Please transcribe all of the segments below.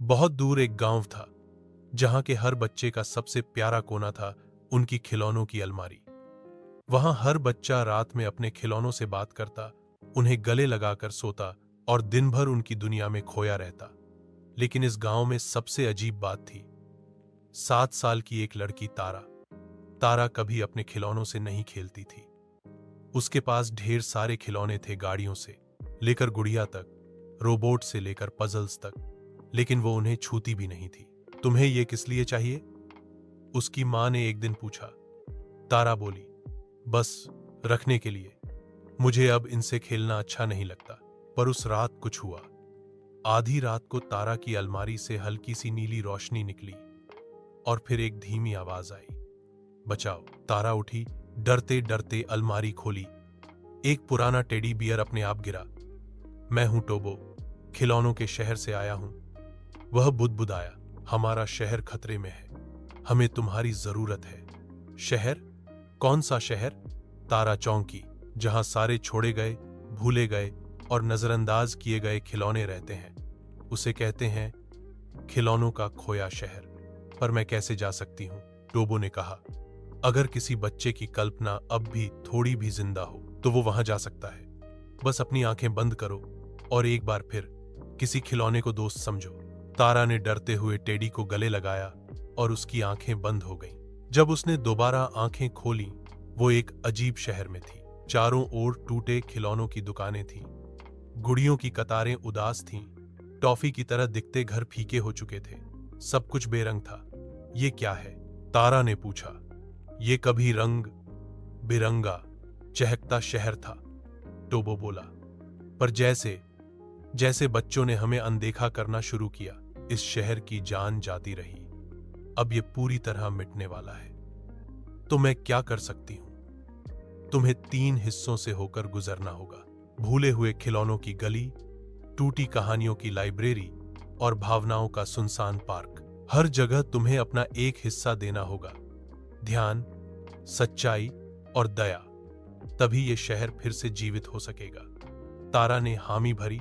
बहुत दूर एक गांव था जहां के हर बच्चे का सबसे प्यारा कोना था उनकी खिलौनों की अलमारी। वहां हर बच्चा रात में अपने खिलौनों से बात करता, उन्हें गले लगाकर सोता और दिन भर उनकी दुनिया में खोया रहता। लेकिन इस गांव में सबसे अजीब बात थी। 7 साल की एक लड़की तारा। तारा कभी अपने खिलौनों से नहीं खेलती थी। उसके पास ढेर सारे खिलौने थे, गाड़ियों से लेकर गुड़िया तक, रोबोट से लेकर पजल्स तक, लेकिन वो उन्हें छूती भी नहीं थी। तुम्हें ये किस लिए चाहिए? उसकी मां ने एक दिन पूछा। तारा बोली, बस रखने के लिए। मुझे अब इनसे खेलना अच्छा नहीं लगता। पर उस रात कुछ हुआ। आधी रात को तारा की अलमारी से हल्की सी नीली रोशनी निकली और फिर एक धीमी आवाज आई, बचाओ। तारा उठी, डरते डरते अलमारी खोली। एक पुराना टेडी बियर अपने आप गिरा। मैं हूं टोबो, खिलौनों के शहर से आया हूं। वह बुदबुदाया, हमारा शहर खतरे में है, हमें तुम्हारी जरूरत है। शहर? कौन सा शहर? तारा चौंकी। जहां सारे छोड़े गए, भूले गए और नजरअंदाज किए गए खिलौने रहते हैं, उसे कहते हैं खिलौनों का खोया शहर। पर मैं कैसे जा सकती हूं? टोबो ने कहा। अगर किसी बच्चे की कल्पना अब भी थोड़ी भी जिंदा हो तो वो वहां जा सकता है। बस अपनी आंखें बंद करो और एक बार फिर किसी खिलौने को दोस्त समझो। तारा ने डरते हुए टेडी को गले लगाया और उसकी आंखें बंद हो गईं। जब उसने दोबारा आंखें खोली, वो एक अजीब शहर में थी। चारों ओर टूटे खिलौनों की दुकानें थीं, गुड़ियों की कतारें उदास थीं, टॉफी की तरह दिखते घर फीके हो चुके थे, सब कुछ बेरंग था। ये क्या है? तारा ने पूछा। ये कभी रंग बिरंगा चहकता शहर था, टोबो बोला। पर जैसे जैसे बच्चों ने हमें अनदेखा करना शुरू किया, इस शहर की जान जाती रही। अब ये पूरी तरह मिटने वाला है। तो मैं क्या कर सकती हूं? तुम्हें 3 हिस्सों से होकर गुजरना होगा। भूले हुए खिलौनों की गली, टूटी कहानियों की लाइब्रेरी और भावनाओं का सुनसान पार्क। हर जगह तुम्हें अपना एक हिस्सा देना होगा। ध्यान, सच्चाई और दया। तभी ये शहर फिर से जीवित हो सकेगा। तारा ने हामी भरी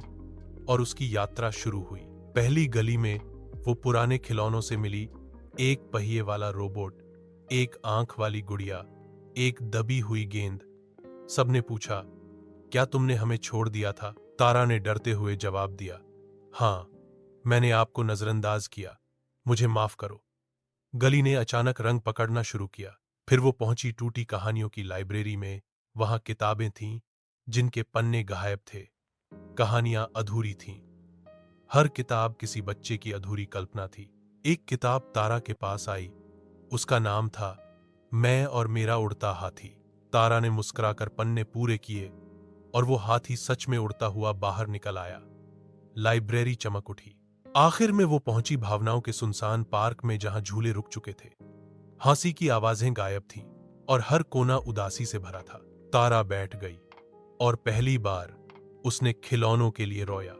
और उसकी यात्रा शुरू हुई। पहली गली में वो पुराने खिलौनों से मिली। एक पहिए वाला रोबोट, एक आंख वाली गुड़िया, एक दबी हुई गेंद। सबने पूछा, क्या तुमने हमें छोड़ दिया था? तारा ने डरते हुए जवाब दिया, हां, मैंने आपको नजरअंदाज किया, मुझे माफ करो। गली ने अचानक रंग पकड़ना शुरू किया। फिर वो पहुंची टूटी कहानियों की लाइब्रेरी में। वहां किताबें थीं जिनके पन्ने गायब थे, कहानियां अधूरी थीं। हर किताब किसी बच्चे की अधूरी कल्पना थी। एक किताब तारा के पास आई। उसका नाम था मैं और मेरा उड़ता हाथी। तारा ने मुस्कुराकर पन्ने पूरे किए और वो हाथी सच में उड़ता हुआ बाहर निकल आया। लाइब्रेरी चमक उठी। आखिर में वो पहुंची भावनाओं के सुनसान पार्क में, जहां झूले रुक चुके थे, हंसी की आवाजें गायब थीं और हर कोना उदासी से भरा था। तारा बैठ गई और पहली बार उसने खिलौनों के लिए रोया।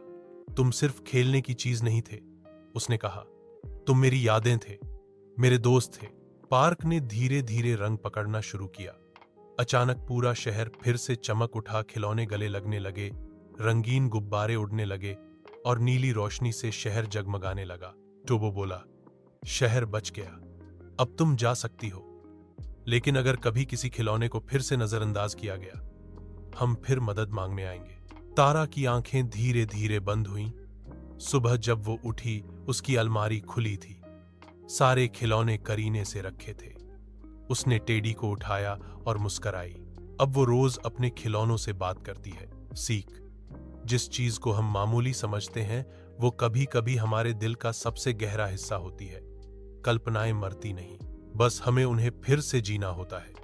तुम सिर्फ खेलने की चीज नहीं थे, उसने कहा, तुम मेरी यादें थे, मेरे दोस्त थे। पार्क ने धीरे धीरे रंग पकड़ना शुरू किया। अचानक पूरा शहर फिर से चमक उठा। खिलौने गले लगने लगे, रंगीन गुब्बारे उड़ने लगे और नीली रोशनी से शहर जगमगाने लगा। टोबो बोला, शहर बच गया, अब तुम जा सकती हो। लेकिन अगर कभी किसी खिलौने को फिर से नजरअंदाज किया गया, हम फिर मदद मांगने आएंगे। तारा की आंखें धीरे धीरे बंद हुईं। सुबह जब वो उठी, उसकी अलमारी खुली थी। सारे खिलौने करीने से रखे थे। उसने टेडी को उठाया और मुस्कुराई। अब वो रोज अपने खिलौनों से बात करती है। सीख, जिस चीज को हम मामूली समझते हैं, वो कभी कभी हमारे दिल का सबसे गहरा हिस्सा होती है। कल्पनाएं मरती नहीं, बस हमें उन्हें फिर से जीना होता है।